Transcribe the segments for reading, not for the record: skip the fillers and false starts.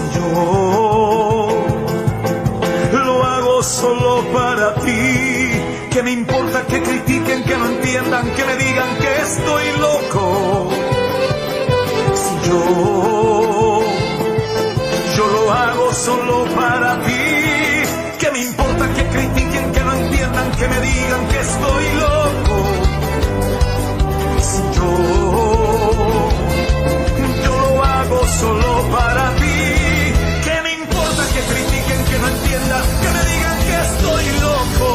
Si yo lo hago solo para ti, ¿qué me importa que critiquen, que no entiendan, que me digan que estoy loco? Si yo lo hago solo para ti, ¿qué me importa que critiquen, que no entiendan, que me digan que estoy loco? Si yo lo hago solo para ti, ¿qué me importa que critiquen, que no entiendan, que me digan que estoy loco?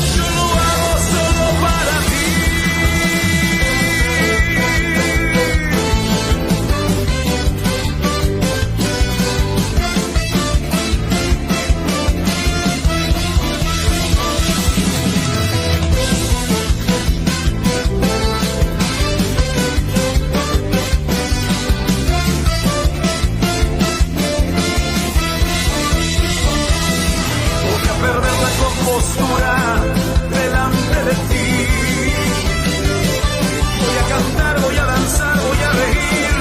Si yo lo hago solo para ti. Postura delante de ti. Voy a cantar, voy a danzar, voy a reír.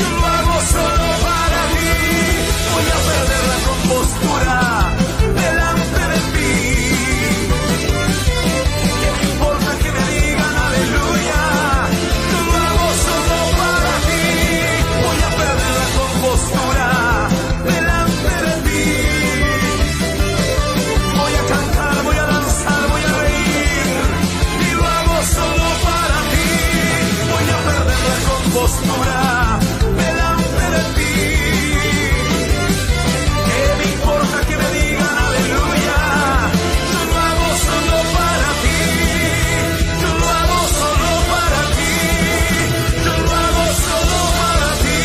Yo lo hago solo para ti. Voy a perder la compostura delante de ti. ¿Qué me importa que me digan aleluya? Yo lo hago solo para ti. Voy a perder la compostura delante de ti. Voy a cantar, voy a danzar, voy a reír, y lo hago solo para ti. Voy a perder la compostura delante de ti. ¿Qué me importa que me digan aleluya? Yo lo hago solo para ti. Yo lo hago solo para ti. Yo lo hago solo para ti.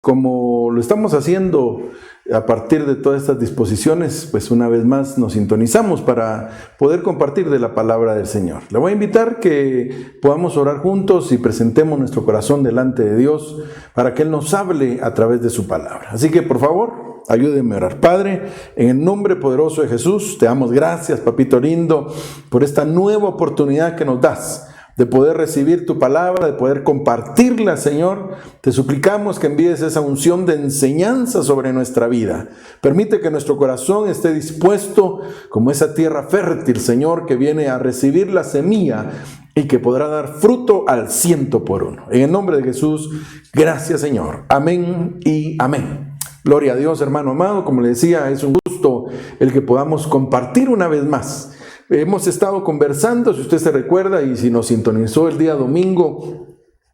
Como lo estamos haciendo a partir de todas estas disposiciones, pues una vez más nos sintonizamos para poder compartir de la palabra del Señor. Le voy a invitar que podamos orar juntos y presentemos nuestro corazón delante de Dios para que Él nos hable a través de su palabra. Así que por favor, ayúdenme a orar. Padre, en el nombre poderoso de Jesús, te damos gracias, papito lindo, por esta nueva oportunidad que nos das de poder recibir tu palabra, de poder compartirla, Señor. Te suplicamos que envíes esa unción de enseñanza sobre nuestra vida. Permite que nuestro corazón esté dispuesto como esa tierra fértil, Señor, que viene a recibir la semilla y que podrá dar fruto al 100%. En el nombre de Jesús, gracias, Señor. Amén y amén. Gloria a Dios, hermano amado. Como le decía, es un gusto el que podamos compartir una vez más. Hemos estado conversando, si usted se recuerda, y si nos sintonizó el día domingo,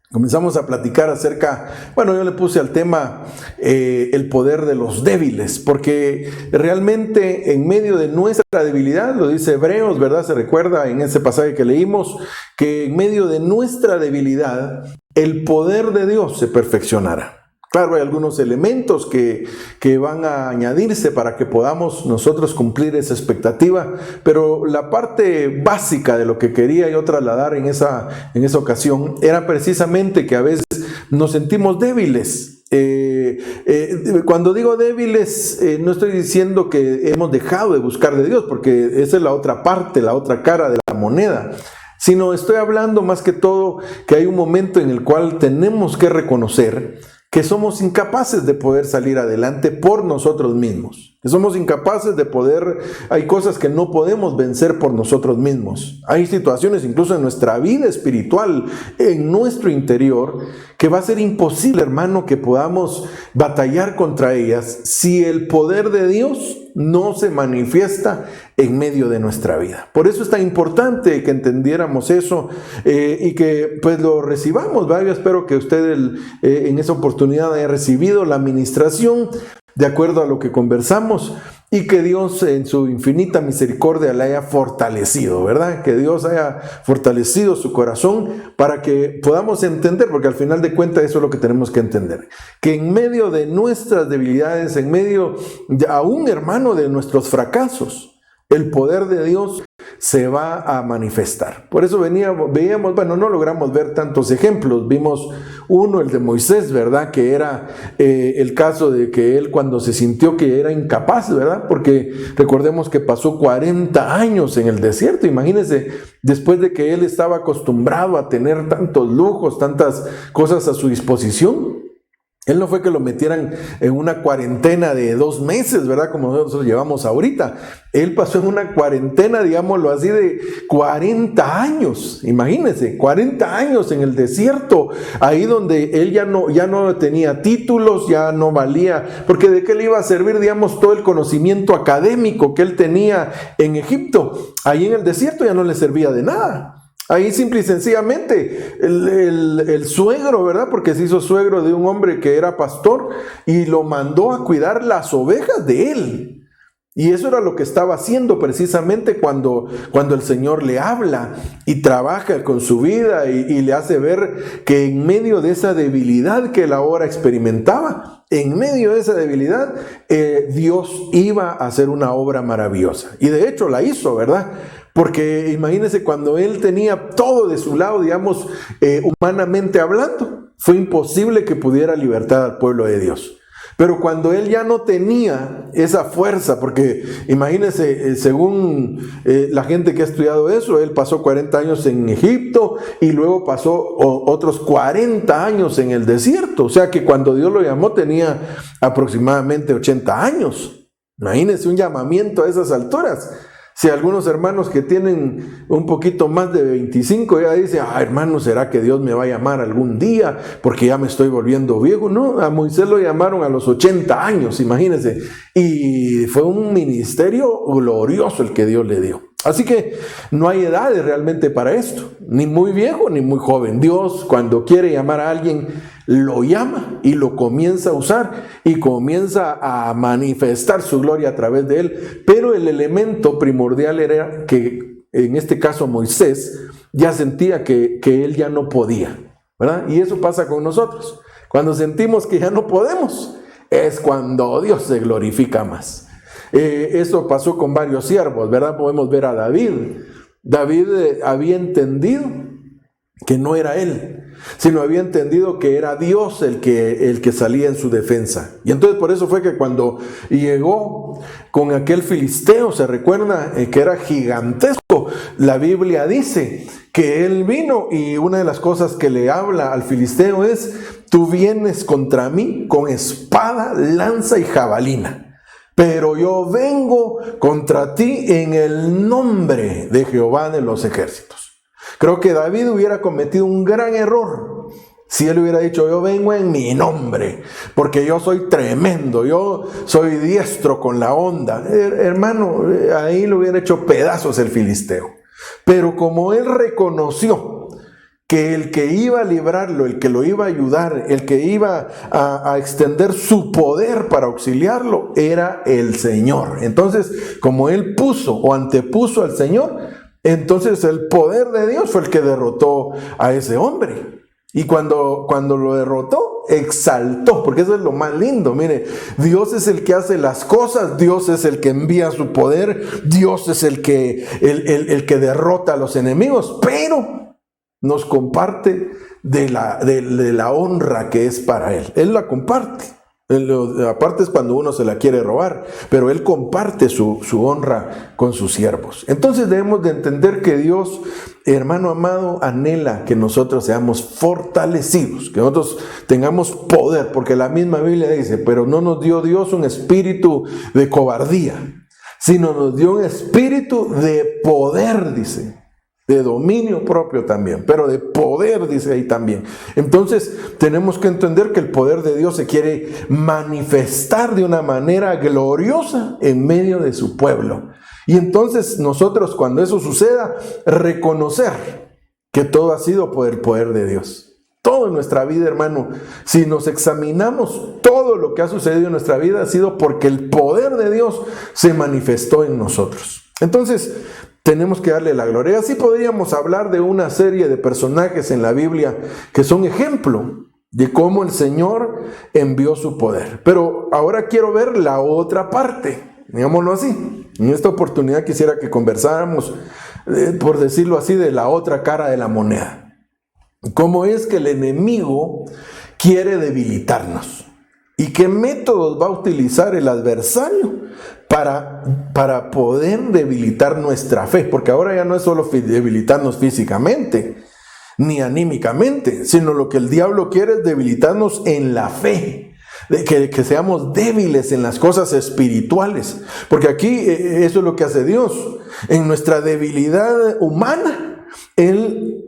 comenzamos a platicar acerca, yo le puse al tema el poder de los débiles, porque realmente en medio de nuestra debilidad, lo dice Hebreos, ¿verdad? Se recuerda en ese pasaje que leímos, que en medio de nuestra debilidad, el poder de Dios se perfeccionará. Claro, hay algunos elementos que van a añadirse para que podamos nosotros cumplir esa expectativa, pero la parte básica de lo que quería yo trasladar en esa ocasión era precisamente que a veces nos sentimos débiles. Cuando digo débiles, no estoy diciendo que hemos dejado de buscar de Dios, porque esa es la otra parte, la otra cara de la moneda. Sino estoy hablando más que todo que hay un momento en el cual tenemos que reconocer que somos incapaces de poder salir adelante por nosotros mismos, que somos incapaces de poder, hay cosas que no podemos vencer por nosotros mismos, hay situaciones incluso en nuestra vida espiritual, en nuestro interior, que va a ser imposible, hermano, que podamos batallar contra ellas si el poder de Dios no se manifiesta en medio de nuestra vida. Por eso es tan importante que entendiéramos eso y que pues lo recibamos, ¿verdad? Yo espero que usted en esa oportunidad haya recibido la administración de acuerdo a lo que conversamos y que Dios en su infinita misericordia la haya fortalecido, ¿verdad? Que Dios haya fortalecido su corazón para que podamos entender, porque al final de cuentas eso es lo que tenemos que entender, que en medio de nuestras debilidades, en medio de, aún, hermano, de nuestros fracasos, el poder de Dios se va a manifestar. Por eso veíamos, bueno, no logramos ver tantos ejemplos. Vimos uno, el de Moisés, ¿verdad? Que era el caso de que él, cuando se sintió que era incapaz, ¿verdad? Porque recordemos que pasó 40 años en el desierto. Imagínense, después de que él estaba acostumbrado a tener tantos lujos, tantas cosas a su disposición. Él no fue que lo metieran en una cuarentena de 2 meses, ¿verdad? Como nosotros llevamos ahorita. Él pasó en una cuarentena, digámoslo así, de 40 años. Imagínense, 40 años en el desierto, ahí donde él ya no tenía títulos, ya no valía, porque de qué le iba a servir, digamos, todo el conocimiento académico que él tenía en Egipto. Ahí en el desierto ya no le servía de nada. Ahí simple y sencillamente el suegro, ¿verdad? Porque se hizo suegro de un hombre que era pastor y lo mandó a cuidar las ovejas de él. Y eso era lo que estaba haciendo precisamente cuando el Señor le habla y trabaja con su vida y le hace ver que en medio de esa debilidad que él ahora experimentaba, en medio de esa debilidad, Dios iba a hacer una obra maravillosa. Y de hecho la hizo, ¿verdad? Porque imagínense, cuando él tenía todo de su lado, digamos, humanamente hablando, fue imposible que pudiera libertar al pueblo de Dios. Pero cuando él ya no tenía esa fuerza, porque imagínense, según la gente que ha estudiado eso, él pasó 40 años en Egipto y luego pasó otros 40 años en el desierto. O sea que cuando Dios lo llamó tenía aproximadamente 80 años. Imagínense un llamamiento a esas alturas. Si algunos hermanos que tienen un poquito más de 25 ya dicen, hermano, ¿será que Dios me va a llamar algún día? Porque ya me estoy volviendo viejo. No, a Moisés lo llamaron a los 80 años, imagínense. Y fue un ministerio glorioso el que Dios le dio. Así que no hay edades realmente para esto, ni muy viejo ni muy joven. Dios, cuando quiere llamar a alguien, lo llama y lo comienza a usar y comienza a manifestar su gloria a través de él. Pero el elemento primordial era que, en este caso, Moisés ya sentía que él ya no podía, ¿verdad? Y eso pasa con nosotros. Cuando sentimos que ya no podemos, es cuando Dios se glorifica más. Eso pasó con varios siervos, ¿verdad? Podemos ver a David. David había entendido que no era él, sino había entendido que era Dios el que salía en su defensa. Y entonces por eso fue que cuando llegó con aquel filisteo, se recuerda que era gigantesco, la Biblia dice que él vino y una de las cosas que le habla al filisteo es: tú vienes contra mí con espada, lanza y jabalina, pero yo vengo contra ti en el nombre de Jehová de los ejércitos. Creo que David hubiera cometido un gran error si él hubiera dicho: yo vengo en mi nombre, porque yo soy tremendo, yo soy diestro con la onda. Hermano, ahí lo hubiera hecho pedazos el filisteo. Pero como él reconoció que el que iba a librarlo, el que lo iba a ayudar, el que iba a extender su poder para auxiliarlo, era el Señor. Entonces, como él puso o antepuso al Señor, entonces el poder de Dios fue el que derrotó a ese hombre. Y cuando lo derrotó, exaltó, porque eso es lo más lindo. Mire, Dios es el que hace las cosas, Dios es el que envía su poder, Dios es el que derrota a los enemigos, pero nos comparte de la honra que es para Él. Él la comparte. Aparte es cuando uno se la quiere robar, pero Él comparte su honra con sus siervos. Entonces debemos de entender que Dios, hermano amado, anhela que nosotros seamos fortalecidos, que nosotros tengamos poder, porque la misma Biblia dice: pero no nos dio Dios un espíritu de cobardía, sino nos dio un espíritu de poder, dice. De dominio propio también, pero de poder, dice ahí también. Entonces tenemos que entender que el poder de Dios se quiere manifestar de una manera gloriosa en medio de su pueblo. Y entonces nosotros, cuando eso suceda, reconocer que todo ha sido por el poder de Dios. Todo en nuestra vida, hermano, si nos examinamos, todo lo que ha sucedido en nuestra vida ha sido porque el poder de Dios se manifestó en nosotros. Entonces, tenemos que darle la gloria. Así podríamos hablar de una serie de personajes en la Biblia que son ejemplo de cómo el Señor envió su poder. Pero ahora quiero ver la otra parte, digámoslo así. En esta oportunidad quisiera que conversáramos, por decirlo así, de la otra cara de la moneda. ¿Cómo es que el enemigo quiere debilitarnos? ¿Y qué métodos va a utilizar el adversario para poder debilitar nuestra fe? Porque ahora ya no es solo debilitarnos físicamente, ni anímicamente, sino lo que el diablo quiere es debilitarnos en la fe. Que seamos débiles en las cosas espirituales. Porque aquí eso es lo que hace Dios. En nuestra debilidad humana, Él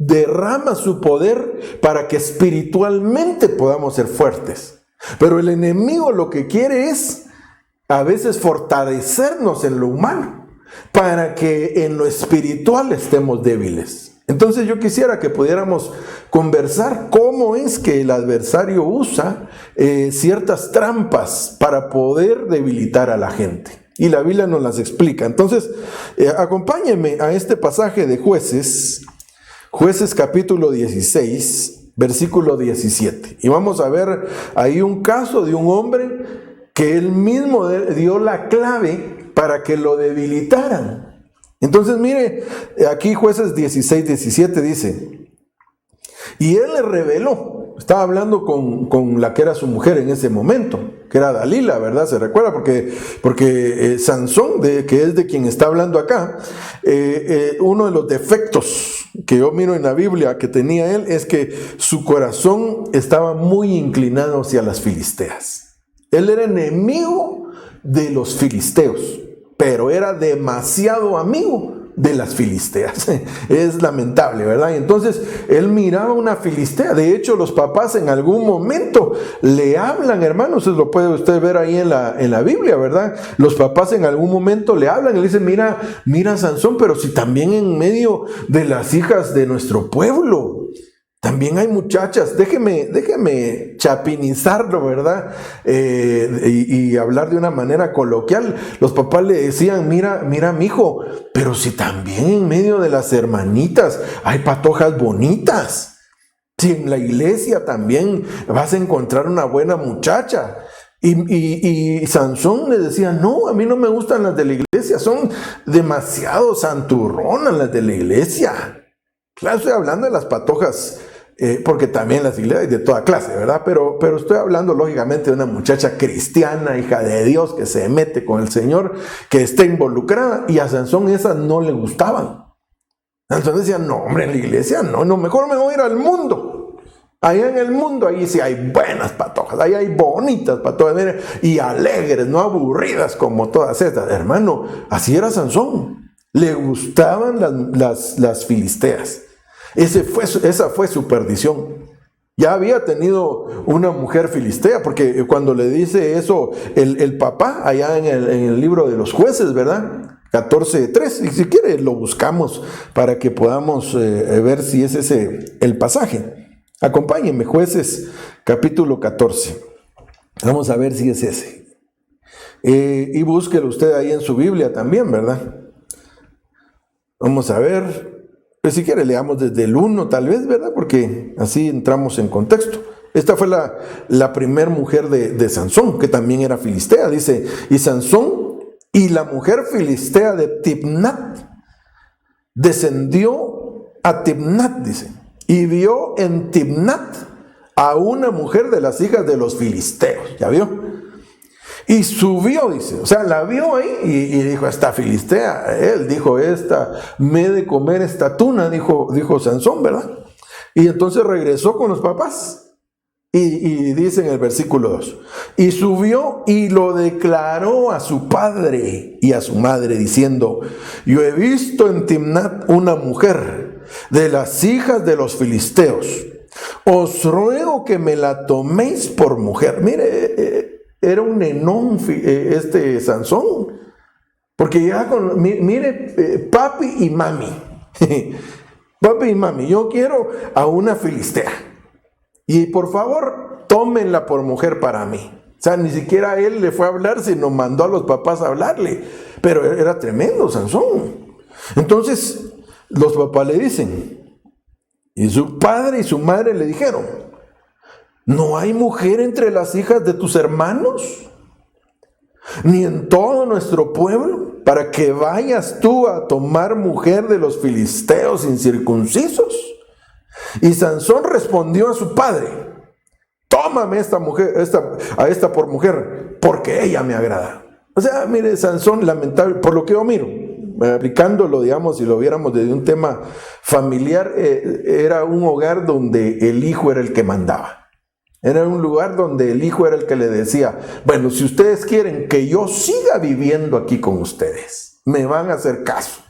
derrama su poder para que espiritualmente podamos ser fuertes. Pero el enemigo lo que quiere es a veces fortalecernos en lo humano para que en lo espiritual estemos débiles. Entonces yo quisiera que pudiéramos conversar cómo es que el adversario usa ciertas trampas para poder debilitar a la gente. Y la Biblia nos las explica. Entonces, acompáñenme a este pasaje de Jueces capítulo 16, versículo 17. Y vamos a ver ahí un caso de un hombre que él mismo dio la clave para que lo debilitaran. Entonces mire, aquí Jueces 16, 17 dice: y él le reveló, estaba hablando con la que era su mujer en ese momento, que era Dalila, ¿verdad? Se recuerda porque Sansón, que es de quien está hablando acá, uno de los defectos que yo miro en la Biblia que tenía él es que su corazón estaba muy inclinado hacia las filisteas. Él era enemigo de los filisteos, pero era demasiado amigo de las filisteas. Es lamentable, ¿verdad? Y entonces él miraba una filistea. De hecho, los papás en algún momento le hablan, hermanos, eso lo puede usted ver ahí en la Biblia, ¿verdad? Los papás en algún momento le hablan y le dicen: mira Sansón, pero si también en medio de las hijas de nuestro pueblo también hay muchachas, déjeme chapinizarlo, ¿verdad? Y hablar de una manera coloquial. Los papás le decían: mira, mijo, pero si también en medio de las hermanitas hay patojas bonitas. Si en la iglesia también vas a encontrar una buena muchacha. Y Sansón le decía: no, a mí no me gustan las de la iglesia, son demasiado santurronas las de la iglesia. Claro, estoy hablando de las patojas, porque también las iglesias hay de toda clase, ¿verdad? Pero estoy hablando lógicamente de una muchacha cristiana, hija de Dios, que se mete con el Señor, que está involucrada, y a Sansón esas no le gustaban. Sansón decía: no, hombre, en la iglesia no, mejor me voy a ir al mundo. Allá en el mundo, ahí sí hay buenas patojas, ahí hay bonitas patojas, mire, y alegres, no aburridas como todas estas. Hermano, así era Sansón. Le gustaban las filisteas. Esa fue su perdición. Ya había tenido una mujer filistea, porque cuando le dice eso el papá, allá en el libro de los Jueces, ¿verdad? 14:3, y si quiere lo buscamos para que podamos ver si es ese el pasaje. Acompáñenme, Jueces capítulo 14. Vamos a ver si es ese. Y búsquelo usted ahí en su Biblia también, ¿verdad? Vamos a ver. Pues si quiere leamos desde el 1 tal vez, ¿verdad? Porque así entramos en contexto. Esta fue la primer mujer de Sansón, que también era filistea. Dice: y Sansón y la mujer filistea de Timnat descendió a Timnat, dice, y vio en Timnat a una mujer de las hijas de los filisteos. ¿Ya vio? Y subió, dice, o sea, la vio ahí y dijo: esta filistea. Él dijo: me he de comer esta tuna, dijo Sansón, ¿verdad? Y entonces regresó con los papás. Y dice en el versículo 2: y subió y lo declaró a su padre y a su madre, diciendo: yo he visto en Timnat una mujer de las hijas de los filisteos. Os ruego que me la toméis por mujer. Mire, era un enón Sansón, porque ya mire, papi y mami, papi y mami, yo quiero a una filistea. y por favor, tómenla por mujer para mí. O sea, ni siquiera él le fue a hablar, sino mandó a los papás a hablarle. Pero era tremendo Sansón. Entonces, los papás le dicen, y su padre y su madre le dijeron, ¿no hay mujer entre las hijas de tus hermanos? Ni en todo nuestro pueblo, para que vayas tú a tomar mujer de los filisteos incircuncisos. Y Sansón respondió a su padre, tómame a esta por mujer, porque ella me agrada. O sea, mire, Sansón, lamentable, por lo que yo miro, aplicándolo, digamos, si lo viéramos desde un tema familiar, era un hogar donde el hijo era el que mandaba. Era un lugar donde el hijo era el que le decía, bueno, si ustedes quieren que yo siga viviendo aquí con ustedes, me van a hacer caso.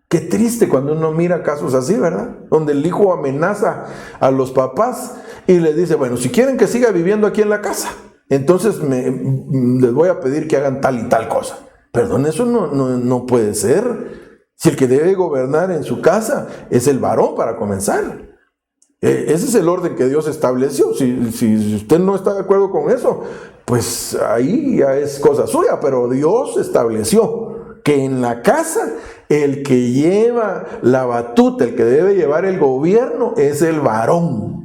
Qué triste cuando uno mira casos así, ¿verdad? Donde el hijo amenaza a los papás y les dice, bueno, si quieren que siga viviendo aquí en la casa, entonces les voy a pedir que hagan tal y tal cosa. Perdón, eso no puede ser. Si el que debe gobernar en su casa es el varón para comenzar. Ese es el orden que Dios estableció. Si usted no está de acuerdo con eso, pues ahí ya es cosa suya, pero Dios estableció que en la casa el que lleva la batuta, el que debe llevar el gobierno es el varón.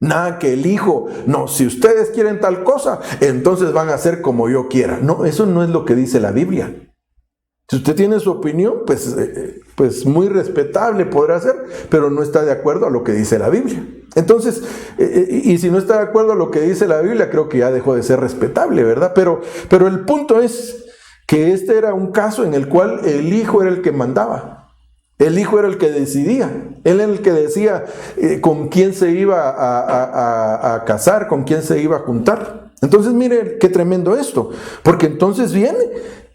Nada que el hijo, no, si ustedes quieren tal cosa, entonces van a hacer como yo quiera. No, eso no es lo que dice la Biblia. Si usted tiene su opinión, pues muy respetable podrá ser, pero no está de acuerdo a lo que dice la Biblia. Entonces, y si no está de acuerdo a lo que dice la Biblia, creo que ya dejó de ser respetable, ¿verdad? Pero el punto es que este era un caso en el cual el hijo era el que mandaba. El hijo era el que decidía. Él era el que decía con quién se iba a casar, con quién se iba a juntar. Entonces, mire qué tremendo esto. Porque entonces viene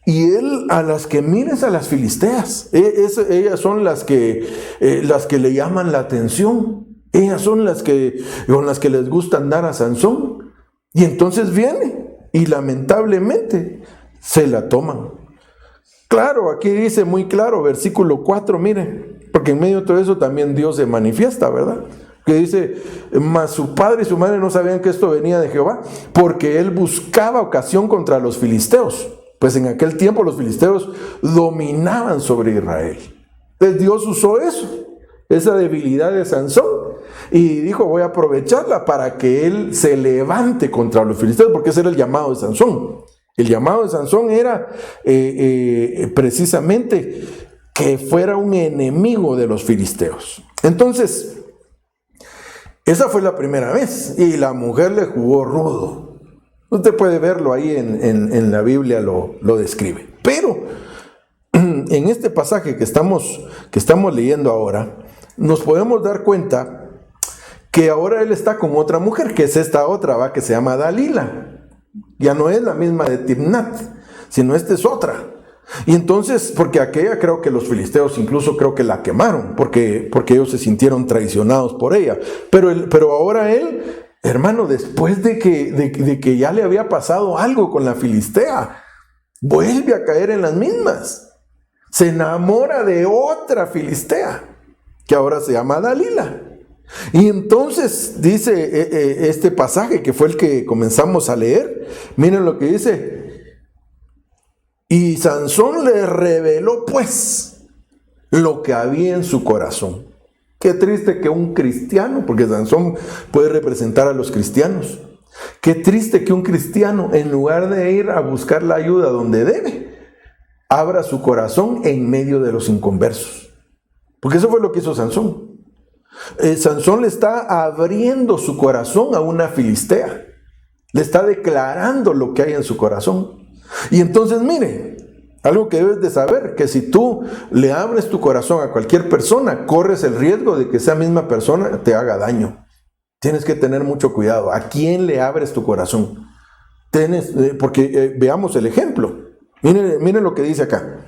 y él a las que mires a las filisteas. Ellas son las que le llaman la atención. Ellas son con las que les gusta andar a Sansón. Y entonces viene y lamentablemente se la toman. Claro, aquí dice muy claro, versículo 4, mire, porque en medio de todo eso también Dios se manifiesta, ¿verdad? Que dice, mas su padre y su madre no sabían que esto venía de Jehová, porque él buscaba ocasión contra los filisteos. Pues en aquel tiempo los filisteos dominaban sobre Israel. Entonces Dios usó eso, esa debilidad de Sansón, y dijo, voy a aprovecharla para que él se levante contra los filisteos, porque ese era el llamado de Sansón. El llamado de Sansón era precisamente que fuera un enemigo de los filisteos. Entonces, esa fue la primera vez y la mujer le jugó rudo. Usted puede verlo ahí en la Biblia, lo describe. Pero en este pasaje que estamos leyendo ahora, nos podemos dar cuenta que ahora él está con otra mujer, que es esta otra, que se llama Dalila. Ya no es la misma de Timnat, sino esta es otra. Y entonces, porque aquella creo que los filisteos incluso creo que la quemaron, porque ellos se sintieron traicionados por ella. Pero ahora él, hermano, después de que ya le había pasado algo con la filistea, vuelve a caer en las mismas. Se enamora de otra filistea, que ahora se llama Dalila. Y entonces dice este pasaje que fue el que comenzamos a leer, miren lo que dice, y Sansón le reveló pues lo que había en su corazón. Qué triste que un cristiano, porque Sansón puede representar a los cristianos, qué triste que un cristiano en lugar de ir a buscar la ayuda donde debe, abra su corazón en medio de los inconversos, porque eso fue lo que hizo Sansón. Sansón le está abriendo su corazón a una filistea. Le está declarando lo que hay en su corazón. Y entonces mire, algo que debes de saber, que si tú le abres tu corazón a cualquier persona, corres el riesgo de que esa misma persona te haga daño. Tienes que tener mucho cuidado. ¿A quién le abres tu corazón? Porque veamos el ejemplo. Miren lo que dice acá.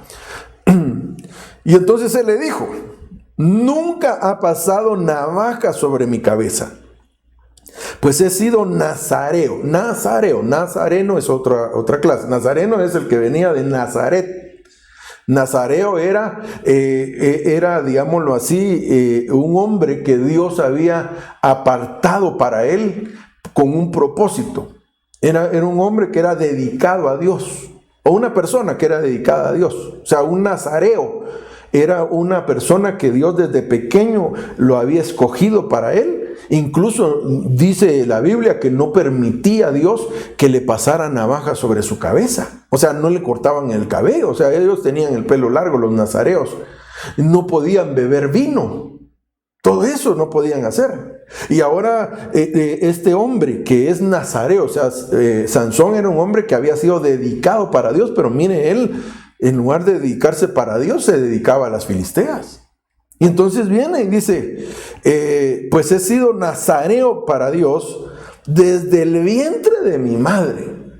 Y entonces él le dijo, nunca ha pasado navaja sobre mi cabeza, pues he sido nazareo. Nazareno es otra clase. Nazareno es el que venía de Nazaret. Nazareo era, digámoslo así, un hombre que Dios había apartado para él con un propósito. Era un hombre que era dedicado a Dios, o una persona que era dedicada a Dios. O sea, un nazareo era una persona que Dios desde pequeño lo había escogido para él. Incluso dice la Biblia que no permitía a Dios que le pasara navaja sobre su cabeza. O sea, no le cortaban el cabello. O sea, ellos tenían el pelo largo, los nazareos. No podían beber vino. Todo eso no podían hacer. Y ahora este hombre que es nazareo, o sea, Sansón era un hombre que había sido dedicado para Dios, pero mire, él en lugar de dedicarse para Dios, se dedicaba a las filisteas. Y entonces viene y dice, pues he sido nazareo para Dios desde el vientre de mi madre.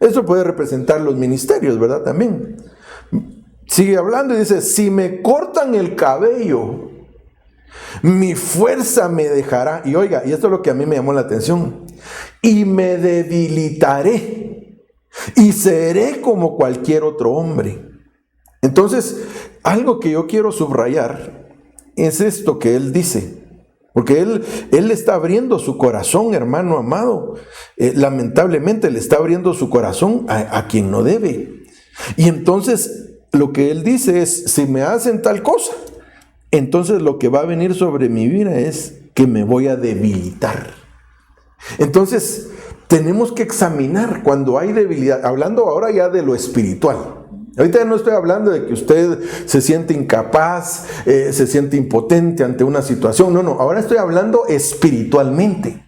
Eso puede representar los ministerios, ¿verdad? También. Sigue hablando y dice, si me cortan el cabello, mi fuerza me dejará. Y oiga, y esto es lo que a mí me llamó la atención. Y me debilitaré y seré como cualquier otro hombre. Entonces, algo que yo quiero subrayar es esto que él dice. Porque él está abriendo su corazón, hermano amado. Lamentablemente le está abriendo su corazón a quien no debe. Y entonces lo que él dice es, si me hacen tal cosa, entonces lo que va a venir sobre mi vida es que me voy a debilitar. Entonces tenemos que examinar cuando hay debilidad, hablando ahora ya de lo espiritual. Ahorita no estoy hablando de que usted se siente incapaz, se siente impotente ante una situación. No, ahora estoy hablando espiritualmente.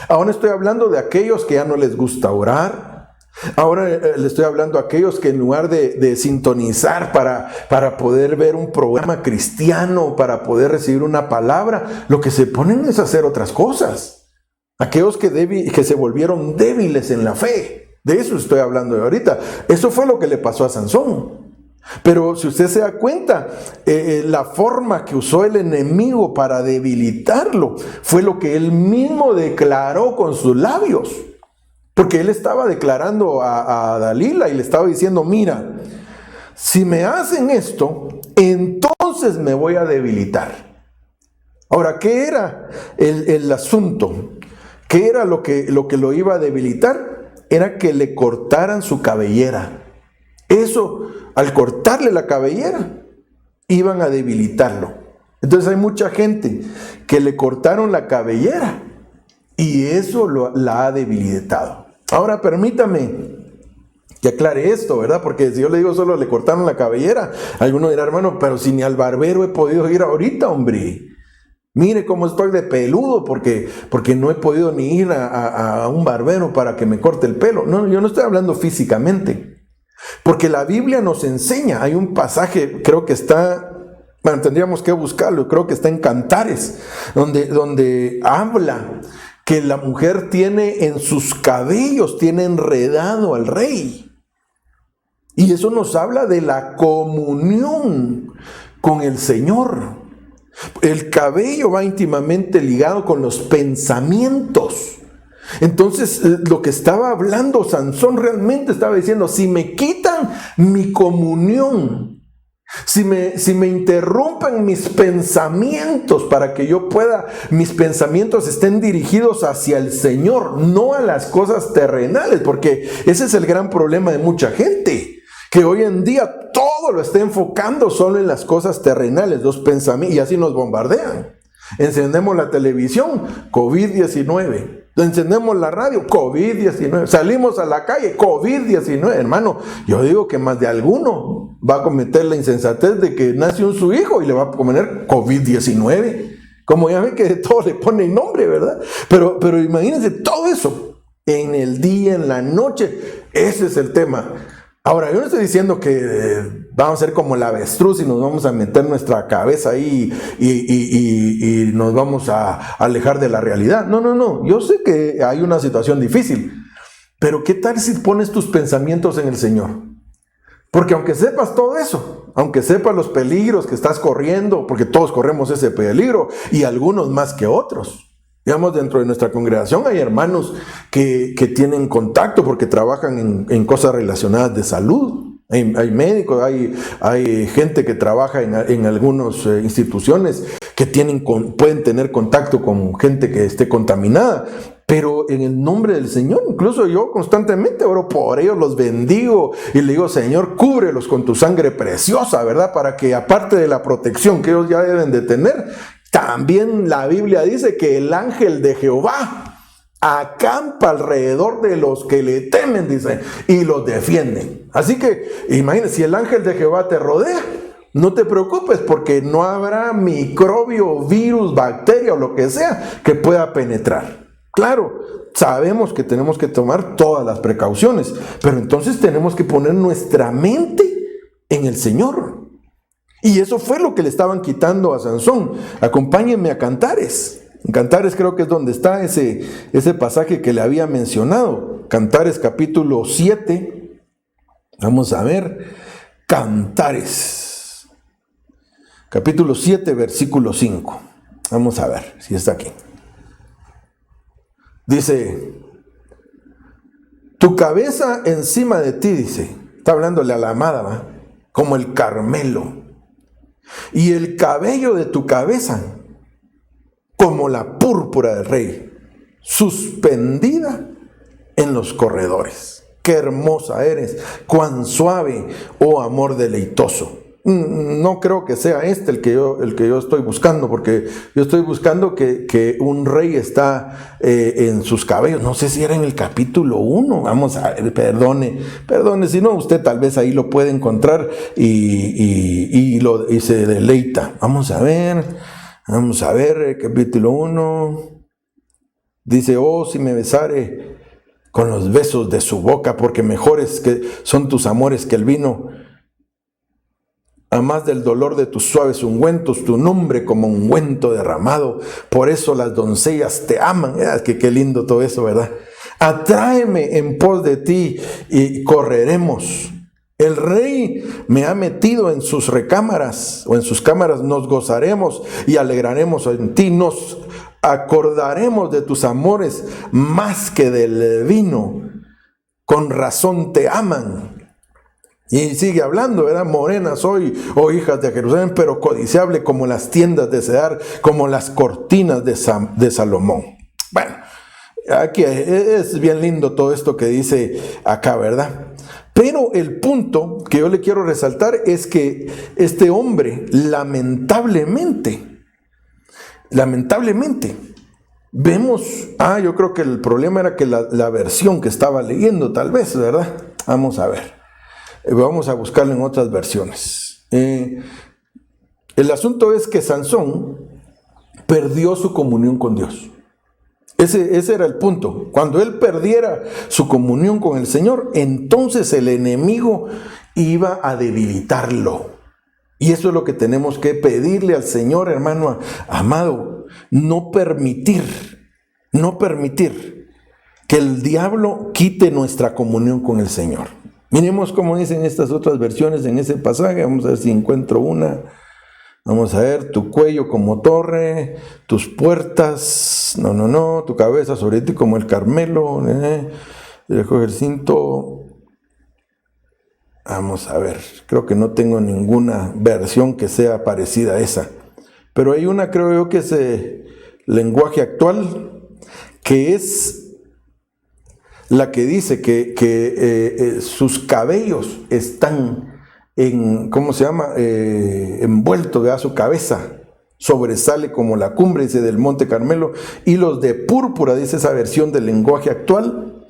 Ahora estoy hablando de aquellos que ya no les gusta orar. Ahora le estoy hablando a aquellos que en lugar de sintonizar para poder ver un programa cristiano, para poder recibir una palabra, lo que se ponen es hacer otras cosas. Aquellos que se volvieron débiles en la fe. De eso estoy hablando de ahorita. Eso fue lo que le pasó a Sansón. Pero si usted se da cuenta, la forma que usó el enemigo para debilitarlo fue lo que él mismo declaró con sus labios. Porque él estaba declarando a Dalila y le estaba diciendo, mira, si me hacen esto, entonces me voy a debilitar. Ahora, ¿qué era el asunto? ¿Qué era lo que lo iba a debilitar? Era que le cortaran su cabellera. Eso, al cortarle la cabellera, iban a debilitarlo. Entonces hay mucha gente que le cortaron la cabellera y eso la ha debilitado. Ahora permítame que aclare esto, ¿verdad? Porque si yo le digo solo le cortaron la cabellera, alguno dirá, hermano, pero si ni al barbero he podido ir ahorita, hombre. Mire cómo estoy de peludo porque no he podido ni ir a un barbero para que me corte el pelo. No, yo no estoy hablando físicamente. Porque la Biblia nos enseña, hay un pasaje, creo que está, bueno, tendríamos que buscarlo, creo que está en Cantares, donde habla que la mujer tiene en sus cabellos, tiene enredado al rey. Y eso nos habla de la comunión con el Señor. El cabello va íntimamente ligado con los pensamientos. Entonces, lo que estaba hablando Sansón realmente estaba diciendo, si me quitan mi comunión, si me interrumpen mis pensamientos para que yo pueda, mis pensamientos estén dirigidos hacia el Señor, no a las cosas terrenales, porque ese es el gran problema de mucha gente. Que hoy en día todo lo está enfocando solo en las cosas terrenales, los pensamientos, y así nos bombardean. Encendemos la televisión, COVID-19. Encendemos la radio, COVID-19. Salimos a la calle, COVID-19. Hermano, yo digo que más de alguno va a cometer la insensatez de que nace su hijo y le va a poner COVID-19. Como ya ven que de todo le ponen nombre, ¿verdad? Pero imagínense todo eso en el día, en la noche. Ese es el tema. Ahora, yo no estoy diciendo que vamos a ser como la avestruz y nos vamos a meter nuestra cabeza ahí y nos vamos a alejar de la realidad. No. Yo sé que hay una situación difícil, pero ¿qué tal si pones tus pensamientos en el Señor? Porque aunque sepas todo eso, aunque sepas los peligros que estás corriendo, porque todos corremos ese peligro y algunos más que otros. Digamos, dentro de nuestra congregación hay hermanos que tienen contacto porque trabajan en cosas relacionadas de salud. Hay médicos, hay gente que trabaja en algunas instituciones que pueden tener contacto con gente que esté contaminada, pero en el nombre del Señor, incluso yo constantemente oro por ellos, los bendigo y le digo, Señor, cúbrelos con tu sangre preciosa, ¿verdad? Para que aparte de la protección que ellos ya deben de tener, también la Biblia dice que el ángel de Jehová acampa alrededor de los que le temen, dice, y los defienden. Así que imagínate, si el ángel de Jehová te rodea, no te preocupes porque no habrá microbio, virus, bacteria o lo que sea que pueda penetrar. Claro, sabemos que tenemos que tomar todas las precauciones, pero entonces tenemos que poner nuestra mente en el Señor. Y eso fue lo que le estaban quitando a Sansón. Acompáñenme a Cantares. En Cantares creo que es donde está ese pasaje que le había mencionado. Cantares capítulo 7. Vamos a ver. Cantares. Capítulo 7, versículo 5. Vamos a ver si está aquí. Dice, tu cabeza encima de ti, dice. Está hablándole a la amada, ¿va? Como el Carmelo. Y el cabello de tu cabeza como la púrpura del rey, suspendida en los corredores. Qué hermosa eres, cuán suave, oh amor deleitoso. No creo que sea el que yo estoy buscando, porque yo estoy buscando que un rey está en sus cabellos. No sé si era en el capítulo 1. Vamos a ver, perdone, si no, usted tal vez ahí lo puede encontrar y se deleita. Vamos a ver, capítulo 1. Dice, oh, si me besare con los besos de su boca, porque mejores que son tus amores que el vino. A más del dolor de tus suaves ungüentos, tu nombre como ungüento derramado. Por eso las doncellas te aman. Qué lindo todo eso, ¿verdad? Atráeme en pos de ti y correremos. El rey me ha metido en sus recámaras, o en sus cámaras, nos gozaremos y alegraremos en ti. Nos acordaremos de tus amores más que del vino. Con razón te aman. Y sigue hablando, ¿verdad? Morena soy, oh hijas de Jerusalén, pero codiciable como las tiendas de Cedar, como las cortinas de Salomón. Bueno, aquí es bien lindo todo esto que dice acá, ¿verdad? Pero el punto que yo le quiero resaltar es que este hombre, lamentablemente, vemos, yo creo que el problema era que la versión que estaba leyendo, tal vez, ¿verdad? Vamos a ver. Vamos a buscarlo en otras versiones. El asunto es que Sansón perdió su comunión con Dios. Ese era el punto. Cuando él perdiera su comunión con el Señor, entonces el enemigo iba a debilitarlo. Y eso es lo que tenemos que pedirle al Señor, hermano amado. No permitir que el diablo quite nuestra comunión con el Señor. Miremos cómo dicen estas otras versiones en ese pasaje. Vamos a ver si encuentro una. Vamos a ver, tu cuello como torre, tus puertas, tu cabeza sobre ti como el Carmelo, recoge el cinto. Vamos a ver, creo que no tengo ninguna versión que sea parecida a esa. Pero hay una, creo yo, que es lenguaje actual, que es la que dice que sus cabellos están envueltos de su cabeza, sobresale como la cumbre, dice, del monte Carmelo, y los de púrpura, dice esa versión del lenguaje actual,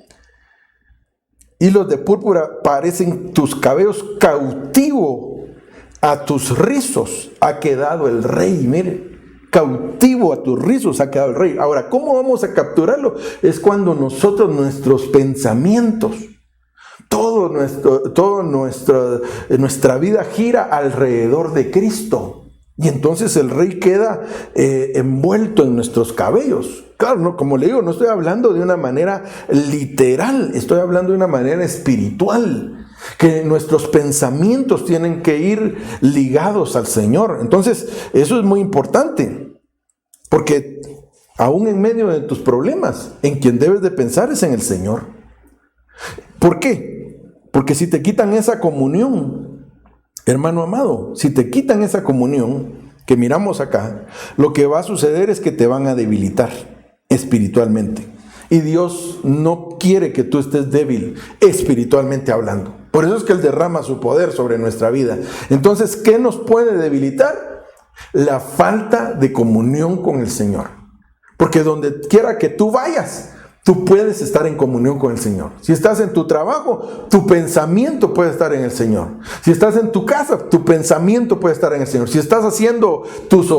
y los de púrpura parecen tus cabellos, cautivo a tus rizos ha quedado el rey. Mire, cautivo a tus rizos ha quedado el rey. Ahora, ¿cómo vamos a capturarlo? Es cuando nosotros, nuestros pensamientos, nuestra vida gira alrededor de Cristo. Y entonces el rey queda envuelto en nuestros cabellos. Claro, no, como le digo, no estoy hablando de una manera literal, estoy hablando de una manera espiritual. Que nuestros pensamientos tienen que ir ligados al Señor. Entonces, eso es muy importante. Porque aún en medio de tus problemas, en quien debes de pensar es en el Señor. ¿Por qué? Porque si te quitan esa comunión, hermano amado, si te quitan esa comunión que miramos acá, lo que va a suceder es que te van a debilitar espiritualmente. Y Dios no quiere que tú estés débil espiritualmente hablando. Por eso es que Él derrama su poder sobre nuestra vida. Entonces, ¿qué nos puede debilitar? La falta de comunión con el Señor. Porque donde quiera que tú vayas, tú puedes estar en comunión con el Señor. Si estás en tu trabajo, tu pensamiento puede estar en el Señor. Si estás en tu casa, tu pensamiento puede estar en el Señor. Si estás haciendo tus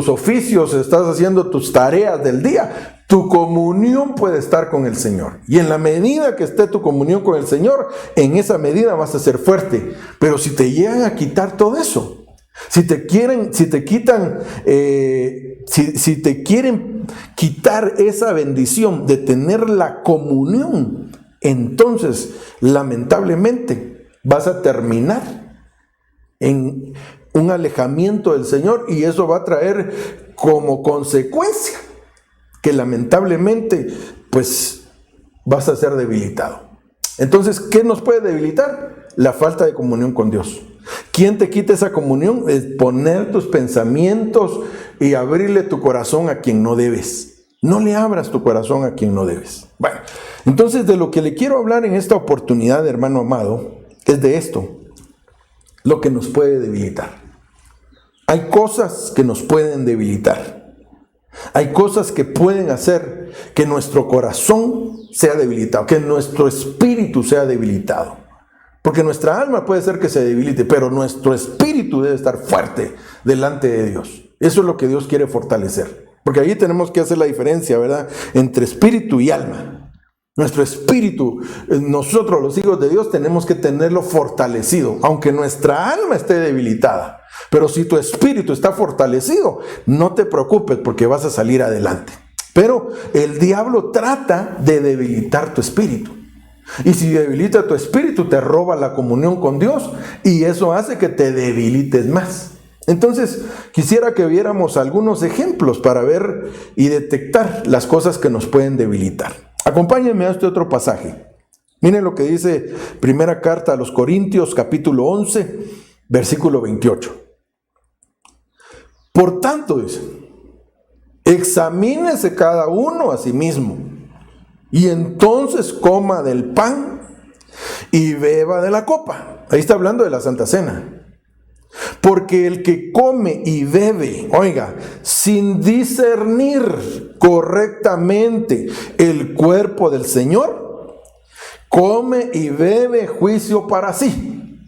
oficios, estás haciendo tus tareas del día, tu comunión puede estar con el Señor. Y en la medida que esté tu comunión con el Señor, en esa medida vas a ser fuerte. Pero si te llegan a quitar todo eso, si te quieren quitar esa bendición de tener la comunión, entonces lamentablemente vas a terminar en un alejamiento del Señor, y eso va a traer como consecuencia que lamentablemente pues vas a ser debilitado. Entonces, ¿qué nos puede debilitar? La falta de comunión con Dios. ¿Quién te quita esa comunión? Es poner tus pensamientos y abrirle tu corazón a quien no debes. No le abras tu corazón a quien no debes. Bueno, entonces de lo que le quiero hablar en esta oportunidad, hermano amado, es de esto, lo que nos puede debilitar. Hay cosas que nos pueden debilitar. Hay cosas que pueden hacer que nuestro corazón sea debilitado, que nuestro espíritu sea debilitado. Porque nuestra alma puede ser que se debilite, pero nuestro espíritu debe estar fuerte delante de Dios. Eso es lo que Dios quiere fortalecer. Porque ahí tenemos que hacer la diferencia, ¿verdad?, entre espíritu y alma. Nuestro espíritu, nosotros los hijos de Dios tenemos que tenerlo fortalecido, aunque nuestra alma esté debilitada. Pero si tu espíritu está fortalecido, no te preocupes porque vas a salir adelante. Pero el diablo trata de debilitar tu espíritu. Y si debilita tu espíritu, te roba la comunión con Dios, y eso hace que te debilites más. Entonces, quisiera que viéramos algunos ejemplos para ver y detectar las cosas que nos pueden debilitar. Acompáñenme a este otro pasaje. Miren lo que dice primera carta a los Corintios, capítulo 11, versículo 28. Por tanto, dice, examínese cada uno a sí mismo, y entonces coma del pan y beba de la copa. Ahí está hablando de la Santa Cena. Porque el que come y bebe, oiga, sin discernir correctamente el cuerpo del Señor, come y bebe juicio para sí.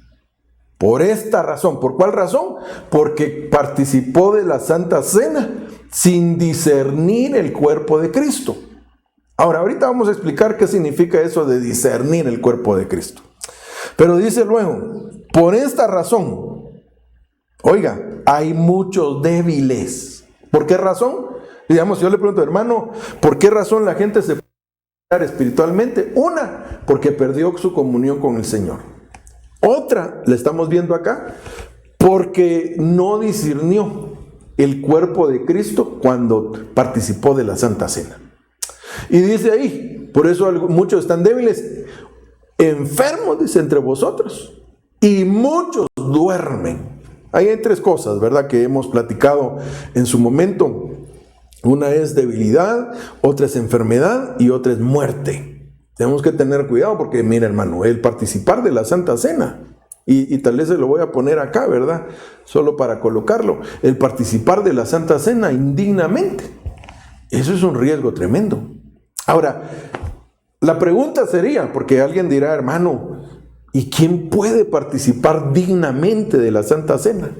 Por esta razón. ¿Por cuál razón? Porque participó de la Santa Cena sin discernir el cuerpo de Cristo. Ahora, ahorita vamos a explicar qué significa eso de discernir el cuerpo de Cristo. Pero dice luego, por esta razón, oiga, hay muchos débiles. ¿Por qué razón? Digamos, yo le pregunto, hermano, ¿por qué razón la gente se puede debilitar espiritualmente? Una, porque perdió su comunión con el Señor. Otra, la estamos viendo acá, porque no discernió el cuerpo de Cristo cuando participó de la Santa Cena. Y dice ahí, por eso muchos están débiles, enfermos, dice, entre vosotros, y muchos duermen. Ahí hay tres cosas, ¿verdad?, que hemos platicado en su momento. Una es debilidad, otra es enfermedad y otra es muerte. Tenemos que tener cuidado porque, mira, hermano, el participar de la Santa Cena, y tal vez se lo voy a poner acá, ¿verdad?, solo para colocarlo, el participar de la Santa Cena indignamente, eso es un riesgo tremendo. Ahora, la pregunta sería, porque alguien dirá, hermano, ¿y quién puede participar dignamente de la Santa Cena?